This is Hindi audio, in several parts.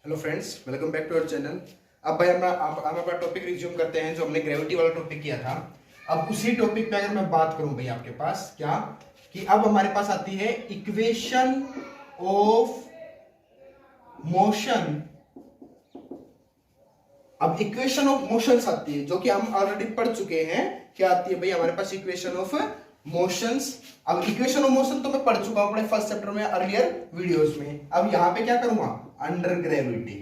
Hello friends, welcome back to our channel. अब भाई हम अपना टॉपिक रिज्यूम करते हैं जो हमने ग्रेविटी वाला टॉपिक किया था। अब उसी टॉपिक पे अगर मैं बात करूं भाई आपके पास क्या कि अब हमारे पास आती है इक्वेशन ऑफ मोशन। अब इक्वेशन ऑफ मोशंस आती है जो कि हम ऑलरेडी पढ़ चुके हैं। क्या आती है भाई हमारे पास इक्वेशन ऑफ मोशंस। अब इक्वेशन ऑफ मोशन तो मैं पढ़ चुका हूं अपने फर्स्ट चैप्टर में अर्लियर वीडियोस में। अब यहां पे क्या करूंगा, अंडर ग्रेविटी,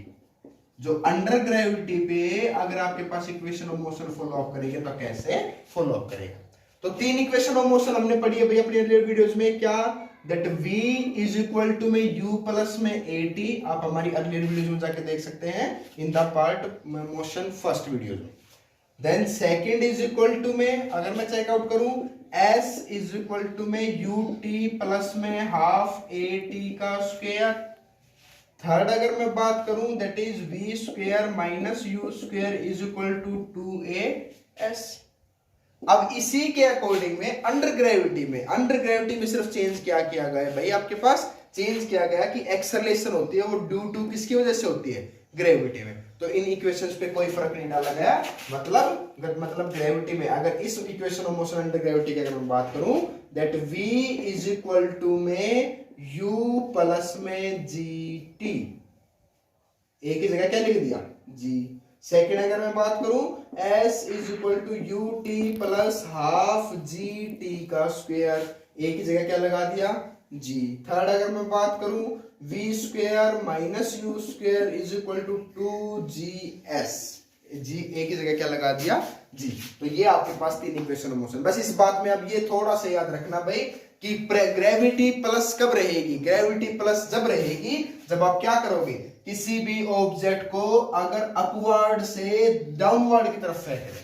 जो अंडर ग्रेविटी पे अगर आपके पास equation of motion follow up करेंगे तो कैसे फॉलो अप करेगा। तो तीन इक्वेशन ऑफ मोशन हमने पढ़ी है भाई अपने अर्लियर वीडियोस में। क्या that v is equal to में u प्लस में at। आप हमारी अर्लियर वीडियोस में जाके देख सकते हैं in the part motion first video में। Then second is equal to में अगर मैं चेकआउट करूं s इज इक्वल टू में ut प्लस में हाफ at का स्क्वायर। थर्ड अगर मैं बात करूं that is v square minus u square is equal to 2as। अब इसी के अकॉर्डिंग में अंडर ग्रेविटी में सिर्फ चेंज क्या किया गया है भाई, आपके पास चेंज किया गया कि एक्सेलरेशन होती है वो ड्यू टू किसकी वजह से होती है, ग्रेविटी में। तो इन इक्वेशंस पे कोई फर्क नहीं डाला गया। मतलब ग्रेविटी में अगर इस equation of motion under gravity की अगर मैं बात करूं that v is equal to में u प्लस में gt, एक ही जगह क्या लिख दिया g। सेकेंड अगर मैं बात करूं s is equal to u t plus half g t का स्क्वायर, एक ही जगह क्या लगा दिया g। थर्ड अगर मैं बात करूं v square minus u square is equal to 2gs, जी एक ही जगह क्या लगा दिया जी। तो ये आपके पास तीन इक्वेशन ऑफ मोशन। बस इस बात में अब ये थोड़ा सा याद रखना भाई कि ग्रेविटी प्लस कब रहेगी, ग्रेविटी प्लस जब रहेगी जब आप क्या करोगे, किसी भी ऑब्जेक्ट को अगर अपवर्ड से डाउनवर्ड की तरफ फेंक रहे।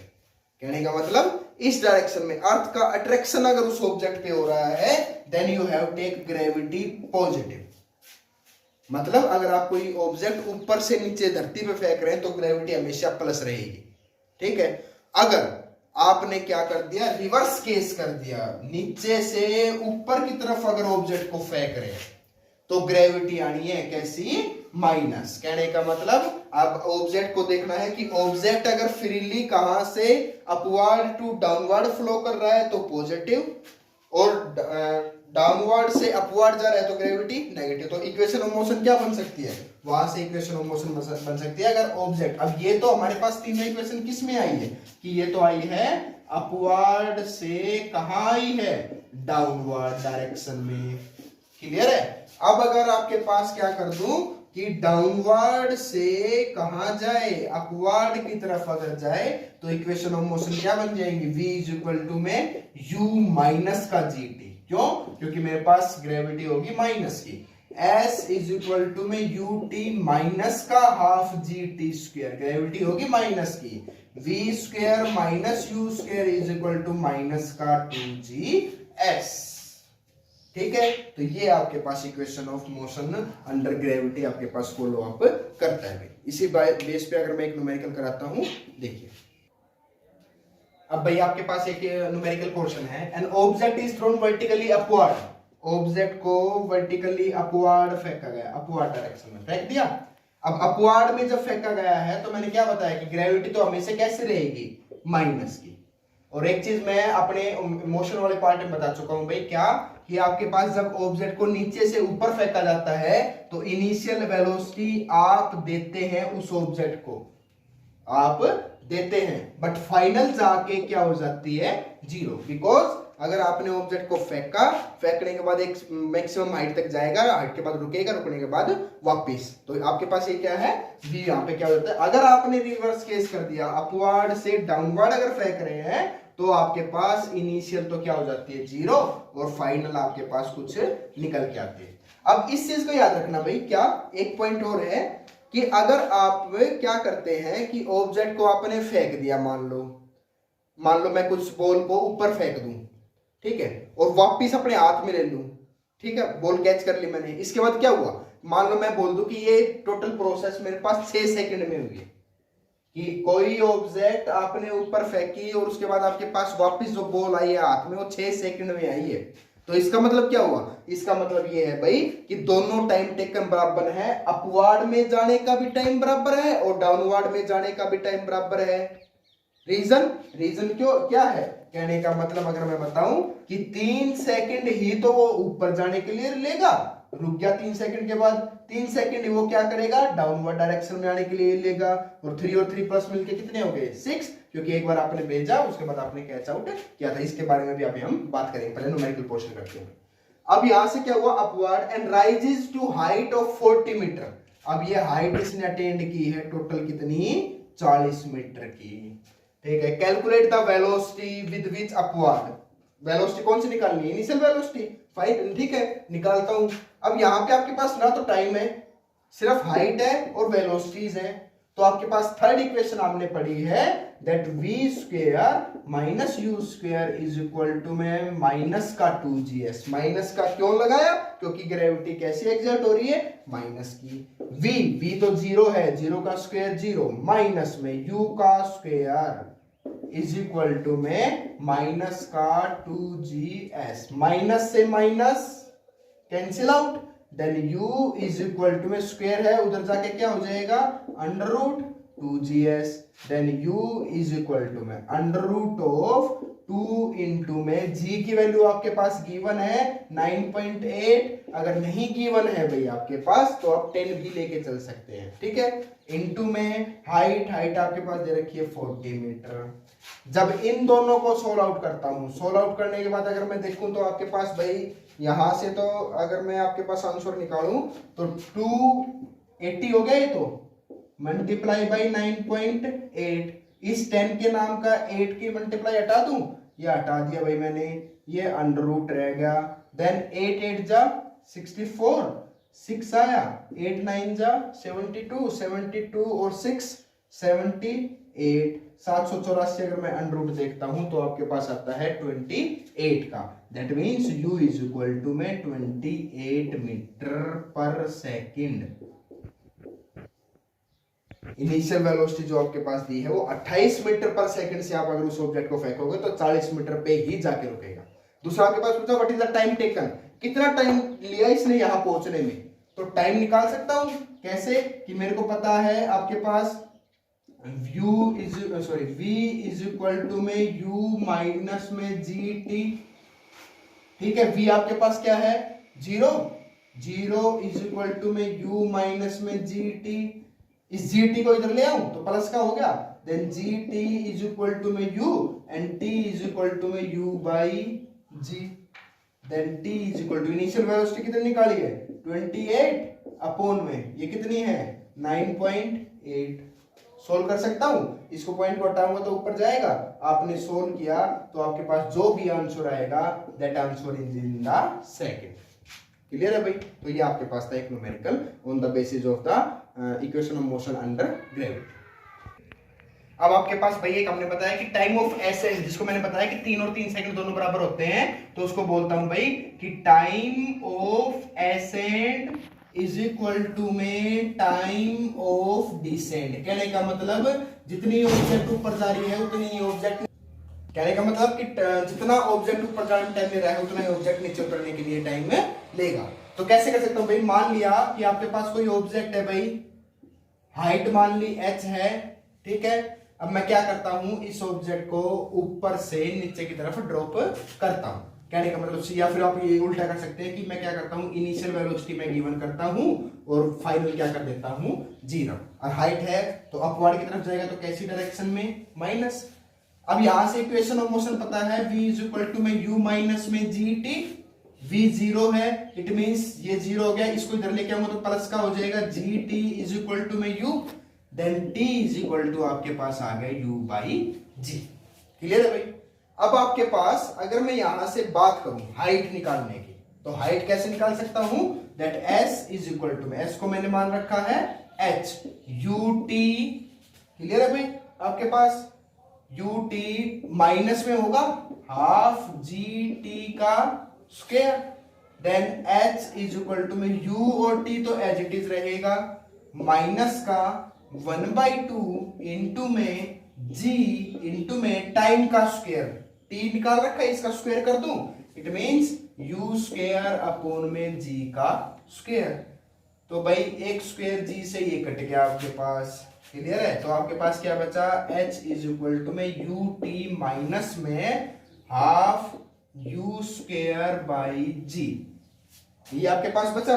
कहने का मतलब इस डायरेक्शन में अर्थ का अट्रैक्शन अगर उस ऑब्जेक्ट पे हो रहा है then you have take gravity positive. मतलब अगर आप कोई ऑब्जेक्ट ऊपर से नीचे धरती पे फेंक रहे हैं तो ग्रेविटी हमेशा प्लस रहेगी। ठीक है, अगर आपने क्या कर दिया, रिवर्स केस कर दिया, नीचे से ऊपर की तरफ अगर ऑब्जेक्ट को फेंक रहे हैं तो ग्रेविटी आनी है कैसी, माइनस। कहने का मतलब अब ऑब्जेक्ट को देखना है कि ऑब्जेक्ट अगर फ्रीली कहां से अपवर्ड टू डाउनवर्ड फ्लो कर रहा है तो पॉजिटिव, और डाउनवर्ड से अपवर्ड जा रहा है तो ग्रेविटी नेगेटिव। तो इक्वेशन ऑफ मोशन क्या बन सकती है, वहां से इक्वेशन ऑफ मोशन बन सकती है अगर ऑब्जेक्ट। अब ये तो हमारे पास तीनों इक्वेशन किस में आई है कि ये तो आई है अपवर्ड से कहां आई है, डाउनवर्ड डायरेक्शन में। क्लियर है। अब अगर आपके पास क्या कर दूं कि डाउनवर्ड से कहां जाए, अपवर्ड की तरफ अगर जाए तो इक्वेशन ऑफ मोशन क्या बन जाएगी, v इज इक्वल टू में u माइनस का gt। क्यों, क्योंकि मेरे पास ग्रेविटी होगी माइनस की। s इज इक्वल टू में ut माइनस का हाफ gt स्क्वायर, ग्रेविटी होगी माइनस की। v square minus u square is equal to minus का 2gs। ठीक है, तो ये आपके पास equation of motion under gravity आपके पास फॉलो अप करता है। इसी बेस पे अगर मैं एक न्यूमेरिकल कराता हूं, देखिए अब भाई आपके पास एक न्यूमेरिकल क्वेश्चन है, an object is thrown vertically upward. Object को वर्टिकली अपवर्ड फेंका गया, अपवर्ड डायरेक्शन में फेंक दिया। अब अपवर्ड में जब फेंका गया है तो मैंने क्या बताया कि ग्रेविटी तो हमेशा कैसे रहेगी, माइनस की। और एक चीज मैं अपने मोशन वाले पार्ट में बता चुका हूं भाई, क्या कि आपके पास जब ऑब्जेक्ट को नीचे से ऊपर फेंका जाता है तो इनिशियल वेलोसिटी आप देते हैं उस ऑब्जेक्ट को, आप देते हैं, बट फाइनल जाके क्या हो जाती है, जीरो। बिकॉज अगर आपने ऑब्जेक्ट को फेंका, फेंकने के बाद एक मैक्सिमम हाइट तक जाएगा, हाइट के बाद रुकेगा, रुकने के बाद वापस, तो आपके पास ये क्या है, v। यहाँ पे क्या होता है, अगर आपने रिवर्स केस कर दिया, अपवर्ड से डाउनवर्ड अगर फेंक रहे हैं तो आपके पास इनिशियल तो क्या हो जाती है, जीरो, और फाइनल आपके पास कुछ निकल के आती है। अब इस चीज को याद रखना भाई, क्या एक पॉइंट और है कि अगर आप क्या करते हैं कि ऑब्जेक्ट को आपने फेंक दिया, मान लो मैं कुछ बॉल को ऊपर फेंक दूं, ठीक है, और वापिस अपने हाथ में ले लूं, ठीक है, बॉल कैच कर ली मैंने, इसके बाद क्या हुआ, मान लो मैं बोल दूं कि ये टोटल प्रोसेस मेरे पास 6 सेकंड में हुई, कि कोई ऑब्जेक्ट आपने ऊपर फेंकी और उसके बाद आपके पास वापस जो बॉल आई है हाथ में वो 6 सेकंड में आई है। तो इसका मतलब क्या हुआ, इसका मतलब ये है भाई कि दोनों टाइम टेकन बराबर है, अपवार्ड में जाने का भी टाइम बराबर है और डाउनवर्ड में जाने का भी टाइम बराबर है। रीजन क्यों क्या है, कहने का मतलब अगर मैं बताऊं कि 3 सेकंड ही तो वो ऊपर जाने के लिए लेगा, रुक गया 3 सेकंड के बाद, 3 सेकंड वो क्या करेगा, डाउनवर्ड डायरेक्शन में आने के लिए लेगा, और 3 और 3 प्लस मिलके कितने हो गए 6, क्योंकि एक बार आपने भेजा उसके बाद आपने कैच आउट किया था। इसके बारे में भी अभी हम बात करेंगे, पहले न्यूमेरिकल पोर्शन करते हैं। अब यहां से क्या हुआ, upward and rises to height of 40 metre. अब ये हाइट इसने अटेंड की है टोटल कितनी, 40 मीटर की, ठीक है। Calculate the velocity with which upward, velocity कौन सी निकालनी है, इनिशियल वेलोसिटी, फाइन, ठीक है, निकालता हूं। अब यहां पे आपके पास ना तो टाइम है, सिर्फ हाइट है और वेलोसिटीज है, तो आपके पास थर्ड इक्वेशन आपने पढ़ी है that v square minus u square is equal to में माइनस का 2gs। माइनस का क्यों लगाया, क्योंकि ग्रेविटी कैसी एग्जर्ट हो रही है, माइनस की। v तो जीरो है, जीरो का स्क्वायर जीरो, माइनस में u का स्क्वायर इज इक्वल टू में माइनस का 2gs। माइनस से minus cancel out, then u is equal to में स्क्वायर है, उधर जाके क्या हो जाएगा, under root 2gs, then u is equal to में अंडर रूट ऑफ 2 इंटू में g की वैल्यू आपके पास गिवन है 9.8, अगर नहीं गिवन है भाई आपके पास तो आप 10 भी लेके चल सकते हैं, ठीक है। इंटू में हाइट आपके पास दे रखी है 40 मीटर। जब इन दोनों को सोल्व आउट करता हूं, सोल्व आउट करने के बाद अगर मैं देखूं तो आपके पास भाई यहां से तो अगर मैं आपके पास आंसर निकालूं तो 280 हो गया, ये तो मल्टीप्लाई बाई 9.8, इस 10 के नाम का 8 की मल्टीप्लाई हटा दूं, ये हटा दिया भाई मैंने, ये अंडर रूट रह गया, देन 8 8 जा 64, 6 आया, 8 9 जा 72, 72 और 6 78, 784 अगर मैं अंडर रूट देखता हूं तो आपके पास आता है 28 का, that means u is equal to में 28 मीटर पर सेकंड। इनिशियल वेलोसिटी जो आपके पास दी है वो 28 मीटर पर सेकंड से आप अगर उस ऑब्जेक्ट को फेंकोगे तो 40 मीटर पे ही जाके रुकेगा। दूसरा आपके पास पूछा what is the time taken, कितना टाइम लिया इसने यहां पहुंचने में, तो टाइम निकाल सकता हूं कैसे, कि मेरे को पता है आपके पास v इज इक्वल टू में u माइनस में gt, ठीक है। v आपके पास क्या है, जीरो इज इक्वल टू में u माइनस में gt, इस gt को इधर ले आऊं तो प्लस का हो गया, then gt is equal to में u and t is equal to में u by g, then t is equal to initial velocity कितनी निकाली है 28 अपॉन में ये कितनी है 9.8। सोल्व कर सकता हूं, इसको पॉइंट को हटाऊंगा तो ऊपर जाएगा, आपने सोल्व किया तो आपके पास जो भी आंसर आएगा that answer is in the second. Clear है भाई, तो ये आपके पास था एक numerical on the basis of the equation of motion under gravity. अब आपके पास भाई एक हमने बताया कि टाइम ऑफ एसेंट, जिसको मैंने बताया कि 3 और 3 सेकंड दोनों बराबर होते हैं, तो उसको बोलता हूं भाई कि time of ascent is equal to में टाइम ऑफ डिसेंड। कहने का मतलब जितनी ऑब्जेक्ट ऊपर जा रही है उतनी ही ऑब्जेक्ट, कहने का मतलब कि जितना ऑब्जेक्ट ऊपर जाने में टाइम ले रहा है उतना ही ऑब्जेक्ट नीचे उतरने के लिए टाइम लेगा। तो कैसे कर सकता हूं भाई, मान लिया कि आपके पास कोई ऑब्जेक्ट है भाई, हाइट मान ली h है, ठीक है। अब मैं क्या करता हूं, इस ऑब्जेक्ट को ऊपर से नीचे की तरफ ड्रॉप करता हूं, कहने का मतलब, या फिर आप ये उल्टा कर सकते हैं कि मैं क्या करता हूं, इनिशियल वेलोसिटी मैं गिवन करता हूं और फाइनल क्या कर देता हूं 0, और हाइट है तो अपवर्ड की तरफ जाएगा तो कैसी डायरेक्शन में, माइनस। अब यहां से इक्वेशन ऑफ मोशन पता है v इज इक्वल टू में u माइनस में gt, v 0 है, इट मींस ये 0 हो गया, इसको इधर लेके आऊंगा तो प्लस का हो जाएगा gt इज इक्वल टू में u, then t is equal to आपके पास आ गया u बाई g। क्लियर है भाई। अब आपके पास अगर मैं यहां से बात करूं हाइट निकालने की, तो हाइट कैसे निकाल सकता हूं, that s is equal to में, s को मैंने मान रखा है h ut। क्लियर है भाई, आपके पास ut माइनस में होगा हाफ gt का square, then h is equal to में u और t तो एज इट इज रहेगा, माइनस का 1/2 इंटू में g इंटू में टाइम का स्क्वायर, t निकाल रखा है इसका स्क्वायर कर दूं, it means you square upon में जी का स्क्वायर। तो भाई एक स्क्वायर जी से ये कट गया आपके पास, क्लियर है। तो आपके पास क्या बचा, h इज इक्वल टू में यू टी माइनस में हाफ यू स्क्वायर बाई जी, ये आपके पास बचा।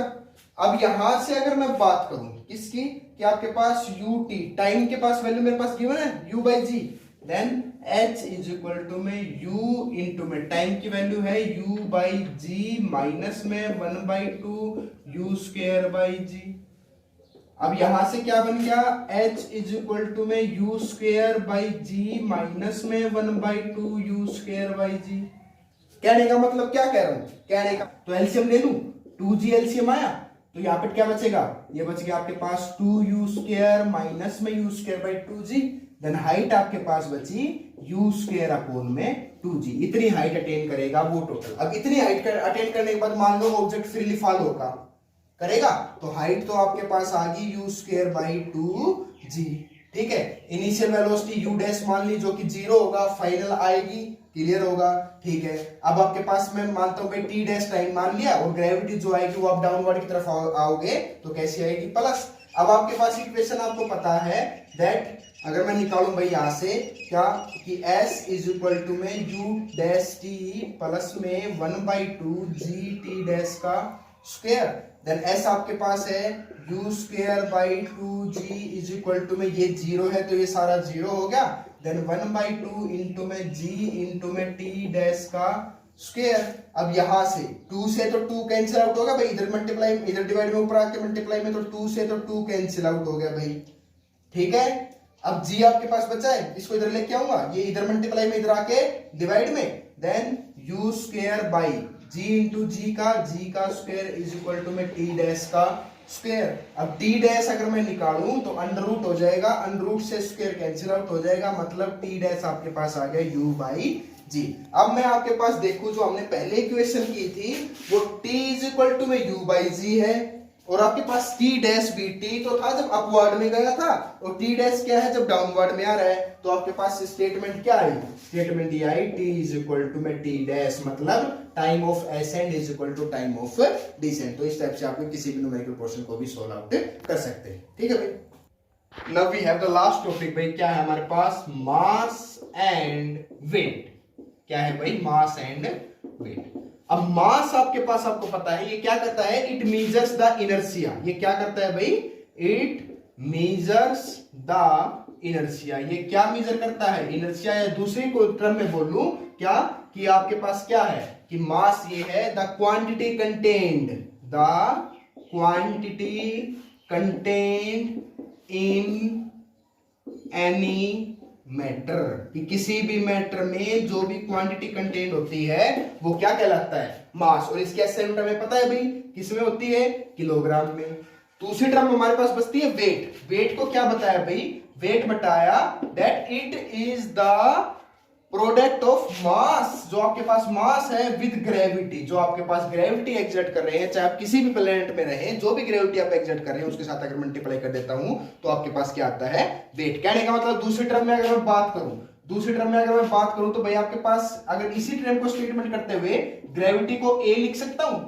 अब यहां से अगर मैं बात करूं किसकी, कि आपके पास यू टी टाइम के पास वैल्यू मेरे पास गिवन है u by g, then h is equal to में u इंटू में टाइम की वैल्यू है u बाई जी माइनस में 1/2 यू स्क्वायर बाई जी। अब यहां से क्या बन गया, h इज इक्वल टू में u square by g minus में 1/2 यू स्क्वायर बाई जी। कहने का मतलब क्या कह रहा हूं, कहने का तो एलसीएम ले लूं, 2g एलसीएम आया तो यहाँ पे क्या बचेगा, ये बच गया आपके पास 2u स्क्वायर माइनस में u square by 2g, then height आपके पास बची यू स्क्वायर अपोन में 2g। इतनी हाइट अटेन करेगा वो टोटल। अब इतनी हाइट अटेन करने के बाद मान लो ऑब्जेक्ट फ्रीली फॉल होगा, करेगा, तो हाइट तो आपके पास आ गई यू स्क्वायर बाई 2g, ठीक है। इनिशियल वेलोसिटी यू डैश मान ली जो कि 0 होगा, फाइनल आएगी, क्लियर होगा, ठीक है। अब आपके पास मैं मानता हूं टी डैश टाइम मान लिया, और ग्रेविटी जो आएगी वो आप डाउनवर्ड की तरफ आओगे तो कैसी आएगी, प्लस। अब आपके पास इक्वेशन आपको पता है दैट अगर मैं निकालूं भाई यहां से क्या, कि s इज इक्वल टू में u डैश t प्लस में 1/2 जी टी डैश का स्क्वायर, देन s आपके पास है u square by 2g is equal to में ये 0 है तो ये सारा 0 हो गया, देन 1/2 इंटू में g इंटू में t डैश का स्क्वायर। अब यहां से 2 से तो 2 कैंसिल आउट होगा भाई, इधर मल्टीप्लाई इधर डिवाइड में ऊपर आके मल्टीप्लाई में, तो 2 से तो 2 कैंसिल आउट हो गया भाई, ठीक है। अब g आपके पास बचा है, इसको इधर लेके आऊंगा, ये इधर मल्टीप्लाई में इधर आके डिवाइड में, then u square by g into g का स्क्वायर इज इक्वल टू में t डैश का स्क्वायर। अब t डैश अगर मैं निकालूं तो अंडर रूट हो जाएगा, अंडर रूट से स्क्वायर कैंसिल आउट हो जाएगा, मतलब t डैश आपके पास आ गया u बाई जी। अब मैं आपके पास देखूं जो हमने पहले इक्वेशन की थी वो t इज इक्वल टू में u बाई जी है, और आपके पास t डैश भी t तो था जब अपवर्ड में गया था, और t डैश क्या है जब डाउनवर्ड में आ रहा है। तो आपके पास स्टेटमेंट क्या आई, स्टेटमेंट ये आई t इज इक्वल टू में t डैश मतलब time of ascend is equal to time of descent. तो इस टाइप से आप किसी भी न्यूमेरिकल क्वेश्चन को भी सोल्व आउट कर सकते हैं, ठीक है भाई। Now we have the last topic भाई, क्या है हमारे पास, मास एंड वेट। क्या है भाई, मास एंड वेट। अब मास आपके पास आपको पता है ये क्या करता है, इट मेजर्स द इनर्शिया। ये क्या करता है भाई, इट मेजर्स द इनर्शिया। ये क्या मेजर करता है, इनर्शिया, या दूसरी को टर्म में बोलूं क्या, कि आपके पास क्या है कि मास ये है the quantity contained, the quantity contained in any matter, कि किसी भी मैटर में जो भी क्वांटिटी कंटेन होती है वो क्या कहलाता है, मास। और इसकी एसआई यूनिट हमें पता है भाई किसमें होती है, किलोग्राम में। दूसरी टर्म हमारे पास बचती है वेट। वेट को क्या बताया भाई, वेट बताया that it is the product of mass, जो आपके पास मास है विद ग्रेविटी, जो आपके पास ग्रेविटी एग्जर्ट कर रहे हैं, चाहे आप किसी भी प्लेनेट में रहें, जो भी ग्रेविटी आप एग्जर्ट कर रहे हैं उसके साथ अगर मल्टीप्लाई कर देता हूं तो आपके पास क्या आता है, वेट। कहने का मतलब दूसरी टर्म में अगर मैं बात करूं तो भाई आपके पास अगर इसी टर्म को स्टेटमेंट करते हुए ग्रेविटी को ए लिख सकता हूं,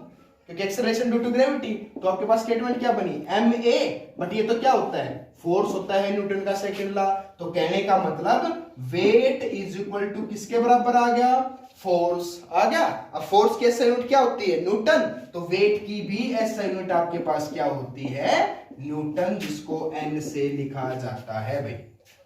क्योंकि एक्सेलरेशन ड्यू टू ग्रेविटी, तो आपके पास स्टेटमेंट क्या बनी, ma, बट ये तो क्या होता है, फोर्स होता है, न्यूटन का सेकंड लॉ। तो कहने का मतलब वेट इज इक्वल टू किसके बराबर आ गया, फोर्स आ गया। अब फोर्स की एसआई यूनिट क्या होती है, न्यूटन, तो वेट की भी एसआई यूनिट आपके पास क्या होती है, न्यूटन, जिसको n से लिखा जाता है भाई।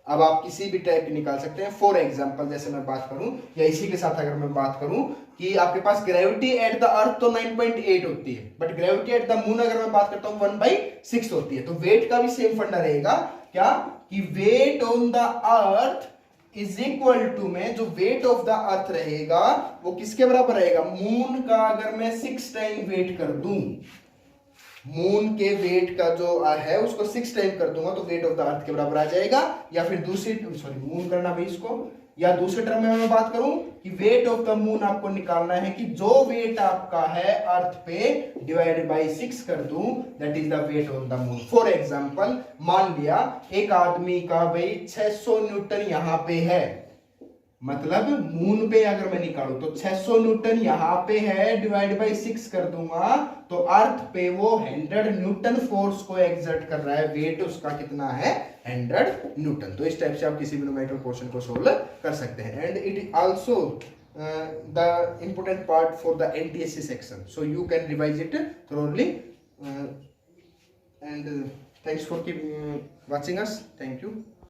अब आप किसी भी टाइप की निकाल सकते हैं। फॉर एग्जांपल जैसे मैं बात करूं, या इसी के साथ अगर मैं बात करूं कि आपके पास ग्रेविटी एट द अर्थ तो 9.8 होती है, but gravity at the moon अगर मैं बात करता हूं 1/6 होती है। तो वेट का भी सेम फंडा रहेगा क्या, कि weight on the earth is equal to में जो वेट ऑफ द अर्थ रहेगा वो किसके बराबर रहेगा, मून का अगर मैं 6 टाइम वेट कर दूं, मून के वेट का जो है उसको 6 टाइम कर दूंगा तो वेट ऑफ द अर्थ के बराबर आ जाएगा। या फिर मून करना भाई इसको, या दूसरे टर्म में मैं बात करूं कि वेट ऑफ द मून आपको निकालना है कि जो वेट आपका है अर्थ पे डिवाइडेड बाय 6 कर दूं, that is the weight of the moon. For example मान लिया एक आदमी का भाई 600 न्यूटन यहां पे है, मतलब मून पे अगर मैं निकालू तो 600 न्यूटन यहाँ पे है, डिवाइड बाई 6 कर दूंगा तो अर्थ पे वो 100 न्यूटन फोर्स को एक्सर्ट कर रहा है, वेट उसका कितना है 100 न्यूटन। तो इस टाइप से आप किसी भी न्यूमेरिकल क्वेश्चन को सोल्व कर सकते हैं। And it is also the important part for the NTSC section, so you can revise it thoroughly, and thanks for watching us. Thank you.